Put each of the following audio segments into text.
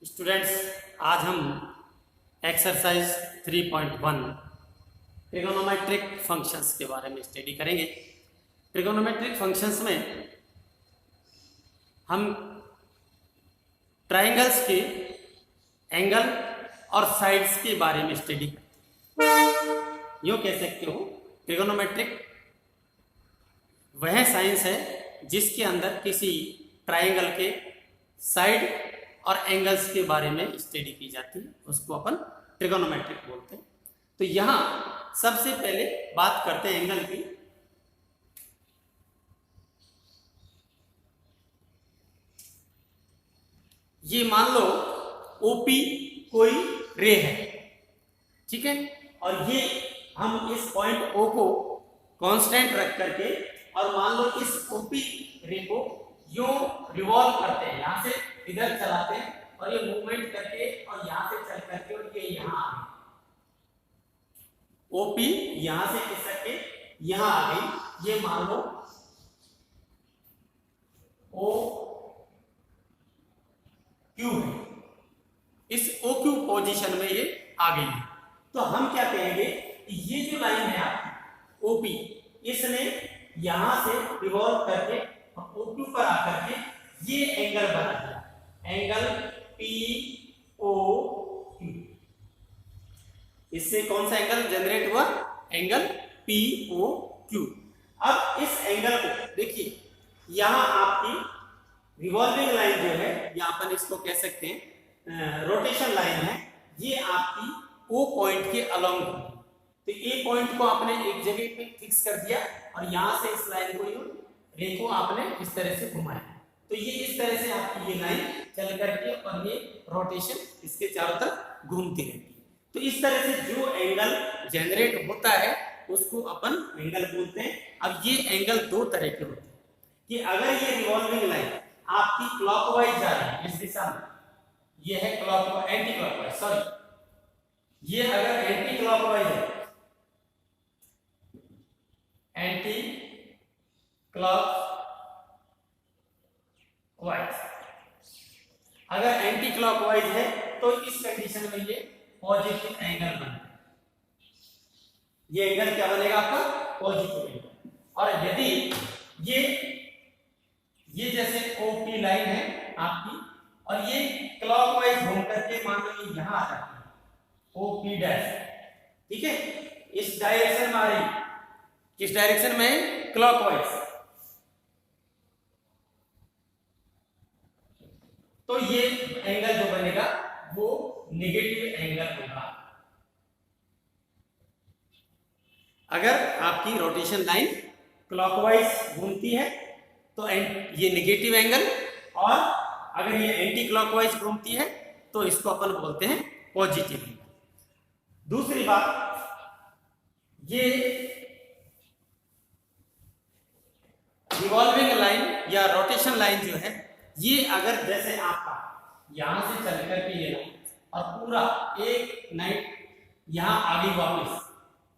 Students, आज हम exercise 3.1 trigonometric functions के बारे में स्टडी करेंगे। ट्रिगोनोमेट्रिक फंक्शंस में हम ट्राइंगल्स के एंगल और साइड्स के बारे में स्टडी करेंगे। यूँ कह सकते हो, ट्रिगोनोमेट्रिक वह साइंस है जिसके अंदर किसी ट्राइंगल के साइड और एंगल्स के बारे में स्टडी की जाती है, उसको अपन ट्रिगोनोमेट्रिक बोलते हैं। तो यहाँ सबसे पहले बात करते हैं एंगल की। ये मान लो ओपी कोई रे है, ठीक है, और ये हम इस पॉइंट ओ को कांस्टेंट रख करके और मान लो इस ओपी रे को यूं रिवॉल्व करते हैं, यहां से इधर चलाते हैं और ये मूवमेंट करके और यहां से चल करके और ये यहां आ गई। ओपी यहां से खिसक के यहां आ गई। ये मान लो ओ क्यू है, इस ओ क्यू पोजीशन में ये आ गई है। तो हम क्या कहेंगे, ये जो लाइन है आपकी ओपी, इसने यहां से रिवॉल्व करके ओ क्यू पर आकर के ये एंगल बना दिया, एंगल पी ओ क्यू। इससे कौन सा एंगल जनरेट हुआ? Angle P O Q. अब इस एंगल को देखिए, यहां आपकी रिवॉल्विंग लाइन जो है, या अपन इसको कह सकते हैं रोटेशन लाइन है, ये आपकी ओ पॉइंट के अलोंग है। तो ए पॉइंट को आपने एक जगह पे फिक्स कर दिया और यहां से इस लाइन को रे को आपने इस तरह से घुमाया। तो ये इस तरह से आपकी ये लाइन चल करके और ये रोटेशन इसके चारों तरफ घूमती रहती है। तो इस तरह से जो एंगल जनरेट होता है उसको अपन एंगल बोलते हैं। अब ये एंगल दो तरह के होते हैं कि अगर ये रिवॉल्विंग लाइन आपकी क्लॉकवाइज जा रही है, इस दिशा में, ये है क्लॉकवाइज, एंटी क्लॉकवाइज, सॉरी, ये अगर एंटी क्लॉकवाइज है, एंटी क्लॉकवाइज, अगर एंटी क्लॉकवाइज है तो इस कंडीशन में ये पॉजिटिव एंगल बनेगा। ये एंगल क्या बनेगा आपका? Positive angle. और यदि ये जैसे ओपी लाइन है आपकी और ये क्लॉकवाइज घूम करके मान लो ये यहां आ जाती है ओपी डैश, ठीक है, इस डायरेक्शन में आ रही, किस डायरेक्शन में? क्लॉकवाइज। तो ये एंगल जो बनेगा वो नेगेटिव एंगल होगा। अगर आपकी रोटेशन लाइन क्लॉकवाइज घूमती है तो ये नेगेटिव एंगल, और अगर ये एंटी क्लॉकवाइज घूमती है तो इसको अपन बोलते हैं पॉजिटिव एंगल। दूसरी बात, ये रिवॉल्विंग लाइन या रोटेशन लाइन जो है, ये अगर जैसे आपका यहां से चल करके ये लाइन और पूरा एक नाइट यहां आगे वापस,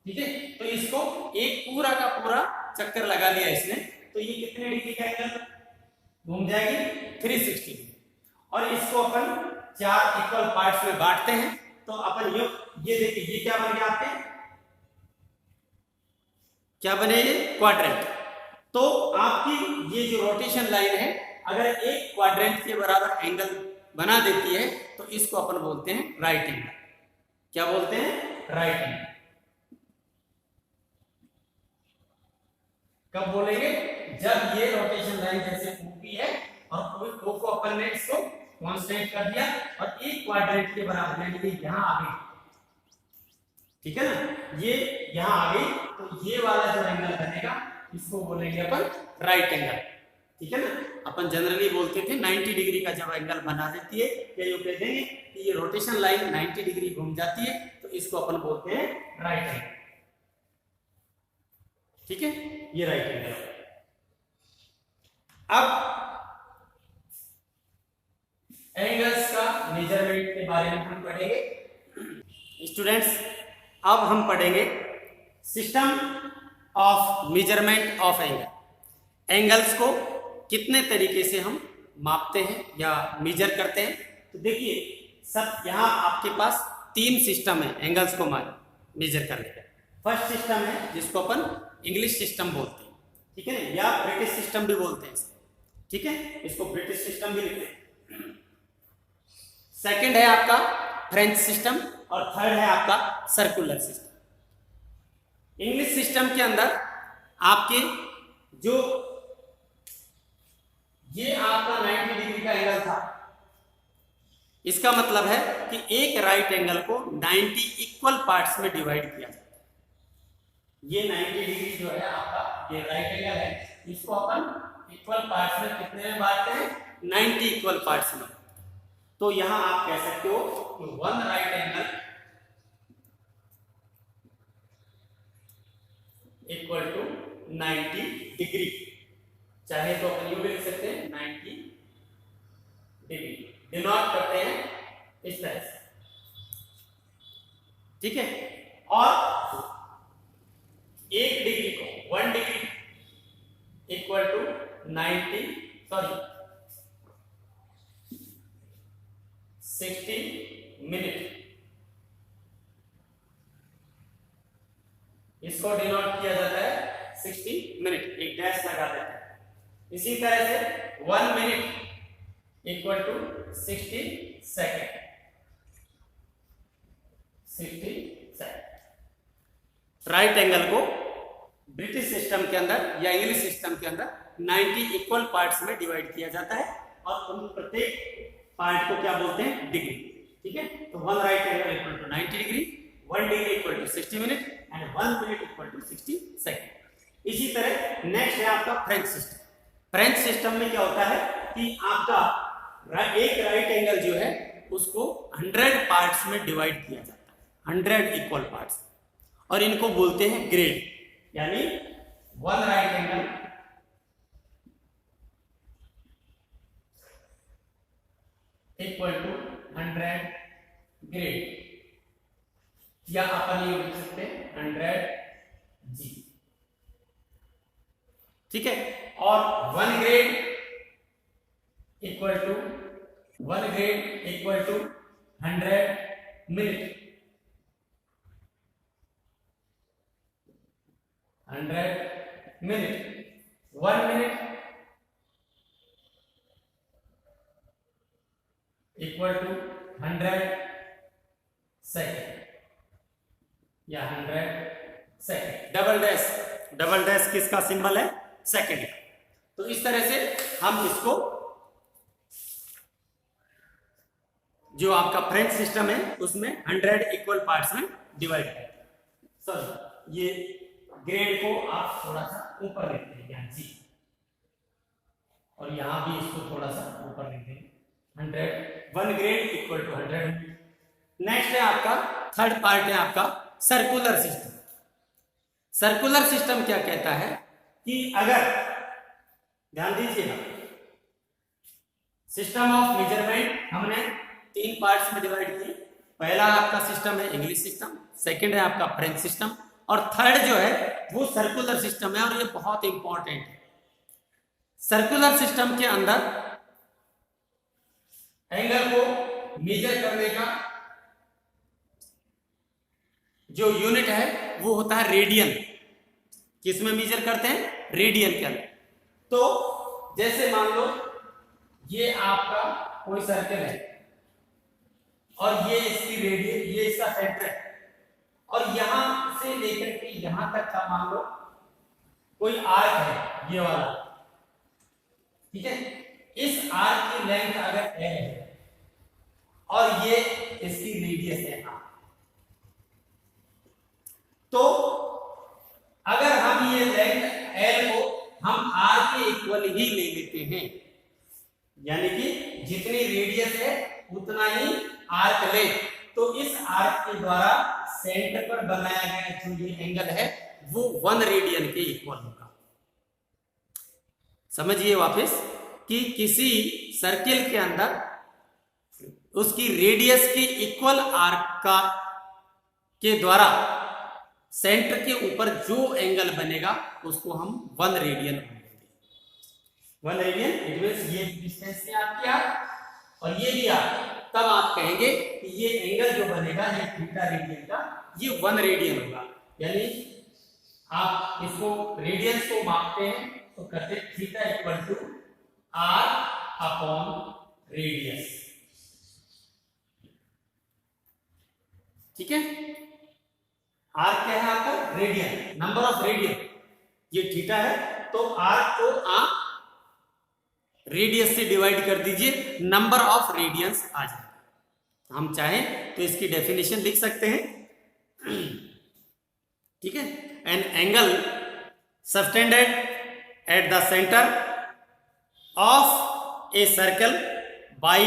ठीक है, तो इसको एक पूरा का पूरा चक्कर लगा लिया इसने, तो ये कितने डिग्री का एंगल घूम जाएगी? 360 डिग्री। और इसको अपन 4 इक्वल पार्ट्स में बांटते हैं। तो अपन ये देखिए, ये क्या बन गया आपके? क्या बने? ये क्वाड्रेंट। तो आपकी ये जो रोटेशन लाइन है अगर एक क्वाड्रेंट के बराबर एंगल बना देती है तो इसको अपन बोलते हैं राइट एंगल। क्या बोलते हैं? Right angle. कब बोलेंगे? जब ये रोटेशन लाइन जैसे ओपी है और ओ को अपन ने इसको कांस्टेंट कर दिया और एक क्वाड्रेंट के बराबर, यानी कि यहां आ गई, ठीक है ना, ये यहां आ गई, तो ये वाला जो एंगल बनेगा इसको बोलेंगे अपन राइट एंगल, ठीक है ना। अपन जनरली बोलते थे 90 डिग्री का जब एंगल बना देती है, या यूं कह देंगे कि ये रोटेशन लाइन 90 डिग्री घूम जाती है तो इसको अपन बोलते हैं राइट एंगल, ठीक है, ये राइट एंगल। अब एंगल्स का मेजरमेंट के बारे में हम पढ़ेंगे। स्टूडेंट्स, अब हम पढ़ेंगे system of measurement of angle. Angles को कितने तरीके से हम मापते हैं या मेजर करते हैं। तो देखिए सब यहाँ आपके पास 3 सिस्टम है एंगल्स को मेजर करने का। फर्स्ट सिस्टम है जिसको अपन इंग्लिश सिस्टम बोलते हैं, ठीक है ना, या ब्रिटिश सिस्टम भी बोलते हैं इसे, ठीक है, इसको ब्रिटिश सिस्टम भी लिखते हैं। सेकंड है आपका फ्रेंच सिस्टम और थर्ड है आपका सर्कुलर सिस्टम। इंग्लिश सिस्टम के अंदर आपके जो ये आपका 90 डिग्री का एंगल था, इसका मतलब है कि एक राइट एंगल को 90 इक्वल पार्ट्स में डिवाइड किया जाता है। ये 90 डिग्री जो है आपका ये राइट एंगल है, इसको अपन इक्वल पार्ट्स में कितने में बांटते हैं, 90 इक्वल पार्ट्स में। तो यहां आप कह सकते हो कि one right angle equal to 90 degree, चाहे तो अपन यूं भी लिख सकते हैं 90 डिग्री, डिनोट करते हैं इस तरह से, ठीक है। और 1 डिग्री को 1 डिग्री इक्वल टू 60 मिनट, इसको डिनोट किया जाता है 60 मिनट, एक डैश लगा देते हैं। इसी तरह से 1 minute equal to 60 second, 60 second. Right angle को ब्रिटिश सिस्टम के अंदर या इंग्लिश सिस्टम के अंदर 90 इक्वल पार्ट्स में डिवाइड किया जाता है और उन प्रत्येक पार्ट को क्या बोलते हैं, डिग्री, ठीक है। तो one right angle equal to 90 degree, 1 degree equal to 60 minute and 1 minute equal to 60 second. इसी तरह नेक्स्ट है आपका फ्रेंच सिस्टम। फ्रेंच सिस्टम में क्या होता है कि आपका एक राइट एंगल जो है उसको 100 पार्ट्स में डिवाइड किया जाता है, 100 इक्वल पार्ट्स, और इनको बोलते हैं ग्रेड, यानी one right angle equal to 100 grade, या अपन ये लिख सकते हैं 100 जी, ठीक है। और 1 grade equal to 1 grade equal to 100 minute, 100 minute, 1 minute equal to 100 second या 100 सेकेंड। डबल डैश किसका सिंबल है, सेकेंड का। तो इस तरह से हम इसको जो आपका फ्रेंच सिस्टम है उसमें 100 इक्वल पार्ट्स में डिवाइड करते हैं। सॉरी, ये ग्रेड को आप थोड़ा सा ऊपर लिखते हैं यहाँ जी, और यहां भी इसको थोड़ा सा ऊपर लिखते हैं 100, 1 ग्रेड इक्वल टू 100। नेक्स्ट है आपका थर्ड पार्ट है आपका सर्कुलर सिस्टम। सर्कुलर सिस्टम क्या कहता है कि अगर ध्यान दीजिएगा, सिस्टम ऑफ मेजरमेंट हमने 3 पार्ट्स में डिवाइड किए। पहला आपका सिस्टम है इंग्लिश सिस्टम, सेकंड है आपका फ्रेंच सिस्टम, और थर्ड जो है वो सर्कुलर सिस्टम है, और ये बहुत इंपॉर्टेंट है। सर्कुलर सिस्टम के अंदर एंगल को मेजर करने का जो यूनिट है वो होता है रेडियन। किसमें मेजर करते हैं, रेडियन के अंदर। तो जैसे मान लो ये आपका कोई सर्कल है और ये इसकी रेडियन, ये इसका सेंटर है, और यहां से लेकर के यहां तक का मान लो कोई आर्क है, ये वाला, ठीक है। इस आर्क की लेंथ अगर l है और ये इसकी रेडियस है, तो अगर हम ये लेंथ l को हम r के इक्वल ही ले लेते हैं, यानी कि जितनी रेडियस है उतना ही आर्क ले, तो इस आर्क के द्वारा सेंटर पर बनाया गया जो ये एंगल है वो 1 रेडियन के इक्वल होगा। समझिए वापस कि किसी सर्किल के अंदर उसकी रेडियस के इक्वल आर्क का के द्वारा सेंटर के ऊपर जो एंगल बनेगा उसको हम 1 रेडियन बोलेंगे। 1 रेडियन, इट मींस ये डिस्टेंस ने आपकी आर और ये भी आर, तब आप कहेंगे कि ये एंगल जो बनेगा ये थीटा रेडियन का ये 1 रेडियन होगा। यानी आप इसको रेडियंस को मापते हैं तो करते theta equal to R upon radius. ठीक है, आर क्या है आपका? रेडियन, नंबर ऑफ रेडियन, ये थीटा है तो आर को आप रेडियस से डिवाइड कर दीजिए, नंबर ऑफ रेडियंस आ जाएगा। हम चाहें तो इसकी डेफिनेशन लिख सकते हैं। ठीक है, an angle subtended at the centre of a circle by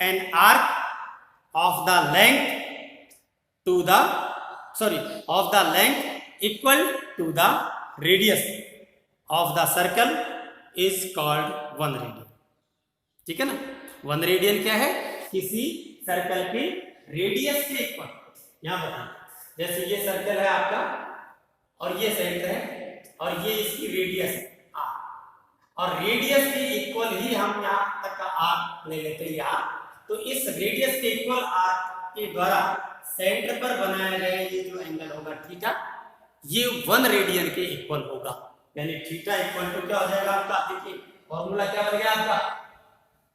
an arc of the length to the of the length equal to the radius of the circle is called 1 radian। ठीक है ना, 1 radian क्या है? किसी circle की radius के equal. यहां बताएं, जैसे ये सर्कल है आपका और ये सेंटर है और ये इसकी रेडियस है r, और रेडियस के इक्वल ही हम यहां तक का r ले लेते हैं यहां, तो इस रेडियस के इक्वल r के द्वारा सेंटर पर बनाया गया ये जो एंगल होगा थीटा, ये 1 रेडियन के इक्वल होगा। यानी थीटा इक्वल टू क्या हो जाएगा आपका? देखिए फॉर्मूला क्या बन गया आपका?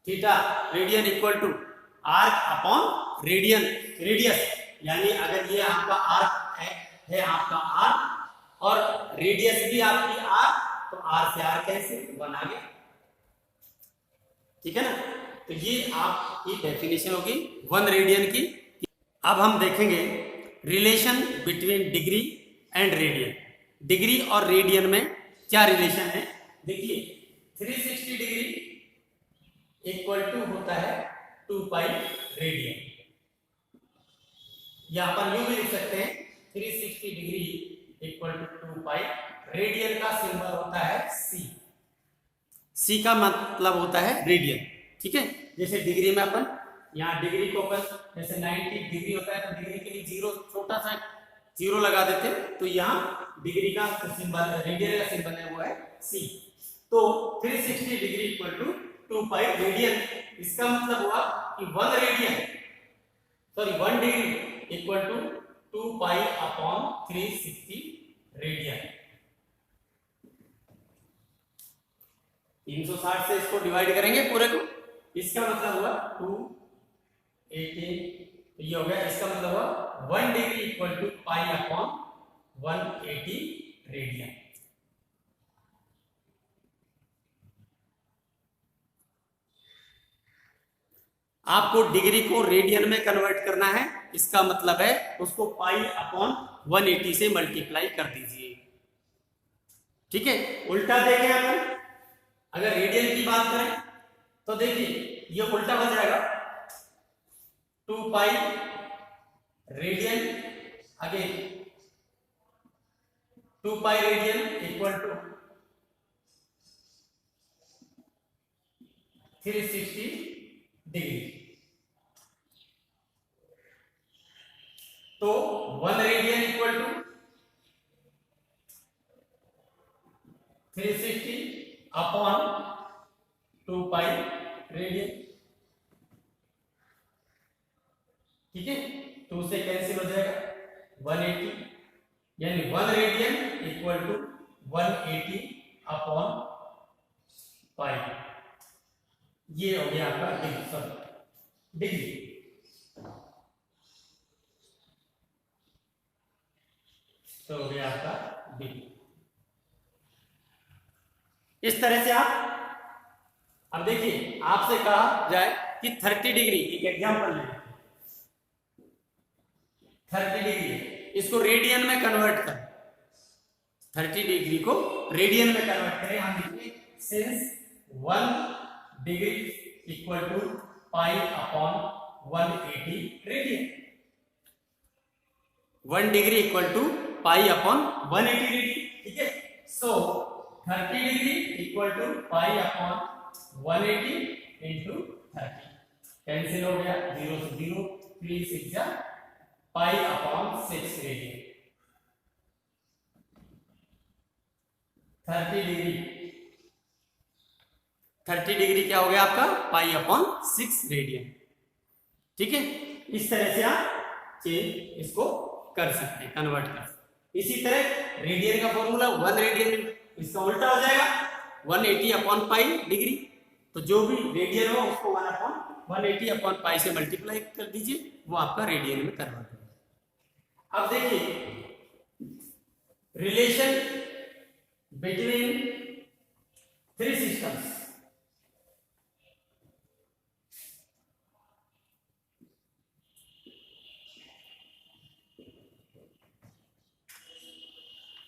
Theta radian equal to arc upon radian radius. यानी अगर ये आपका आर्क है आपका आर्क और रेडियस भी आपकी आर, तो आर से आर कैसे 1 आ गया। ठीक है ना, तो ये आपकी डेफिनेशन होगी 1 रेडियन की। अब हम देखेंगे relation between degree and radian. Degree और रेडियन में क्या रिलेशन है? देखिए 360 डिग्री इक्वल टू होता है 2 पाई रेडियन, या अपन यूं भी लिख सकते हैं 360 degree equal to 2 pi. Radian का सिंबल होता है सी, सी का मतलब होता है रेडियन। ठीक है, जैसे डिग्री में अपन यहाँ डिग्री को अपन जैसे 90 डिग्री होता है तो डिग्री के लिए जीरो, छोटा सा जीरो लगा देते हैं, तो यहाँ डिग्री का सिंबल, रेडियन का सिंबल है वो है सी। तो 360 degree equal to 2 pi radian, इसका मतलब हुआ कि 1 radian sorry 1 degree equal to 2 pi upon 360 radian. 360 से इसको डिवाइड करेंगे पूरे को, इसका मतलब हुआ 280, ये हो गया। इसका मतलब हुआ 1 degree equal to pi upon 180 radian. आपको डिग्री को रेडियन में कन्वर्ट करना है, इसका मतलब है उसको पाई अपॉन 180 से मल्टीप्लाई कर दीजिए। ठीक है, उल्टा देखें अपन, अगर रेडियन की बात करें तो देखिए ये उल्टा हो जाएगा 2 pi radian, again 2 pi radian equal to 360 degree. तो 1 radian equal to 360 upon 2 pi radian. ठीक है, तो उससे कैंसिल हो जाएगा 180, यानी 1 radian equal to 180 upon pi. ये हो गया आपका डिग्री। तो हो गया आपका डिग्री। इस तरह से आप, अब देखिए आपसे कहा जाए कि 30 डिग्री, एक एग्जांपल लें, 30 डिग्री इसको रेडियन में कन्वर्ट करें, 30 डिग्री को रेडियन में कन्वर्ट करें। हम लिखेंगे since 1 degree equal to pi upon 180 radian. 1 degree equal to pi upon 180 radian. ठीक है, so 30 degree equal to pi upon 180 into 30, cancel हो गया, 0 से 0, 3 6 जा pi upon 6 radian. 30 degree 30 degree क्या हो गया आपका पाई अपॉन 6 रेडियन। ठीक है, इस तरह से आप चेंज इसको कर सकते हैं, कन्वर्ट कर सकते हैं। इसी तरह रेडियन का फॉर्मूला 1 रेडियन, इसका उल्टा हो जाएगा 180 अपॉन पाई डिग्री। तो जो भी रेडियन हो उसको 180 अपॉन पाई से मल्टीप्लाई कर दीजिए, वो आपका रेडियन में कन्वर्ट हो जाएगा। अब देखिए रिलेशन बिटवीन 3 सिस्टम्स।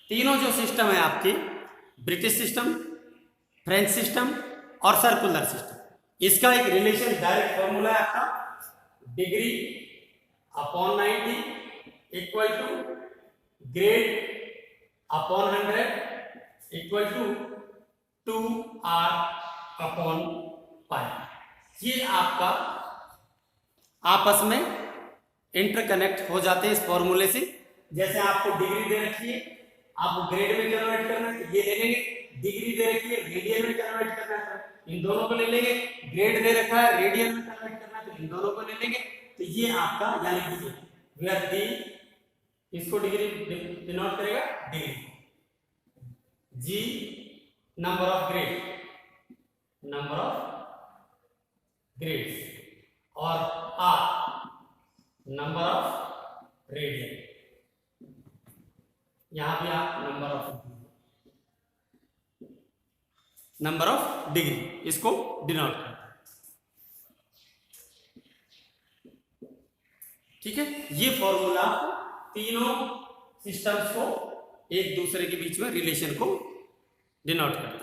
तीनों जो सिस्टम है आपके, ब्रिटिश सिस्टम, फ्रेंच सिस्टम और सर्कुलर सिस्टम, इसका एक रिलेशन डायरेक्ट फॉर्मूला है आपका degree upon 90 equal to grade upon 100 equal to 2r upon pi. ये आपका आपस में इंटरकनेक्ट हो जाते हैं इस फॉर्मूले से। जैसे आपको डिग्री दे रखी है, आपको ग्रेड में कन्वर्ट करना है, ये ले लेंगे। डिग्री दे रखी है, रेडियन में कन्वर्ट करना है, इन दोनों को ले लेंगे। ग्रेड दे रखा है, रेडियन में कन्वर्ट करना है, तो इन दोनों को ले लेंगे। तो ये आपका यानी कि इसको डिग्री डिनोट करेगा degree, G number of grades और आर नंबर ऑफ रेडियन। यहां भी आप नंबर ऑफ डिग्री इसको डिनोट करते हैं। ठीक है, ये फॉर्मूला तीनों सिस्टम्स को एक दूसरे के बीच में रिलेशन को डिनोट करता है।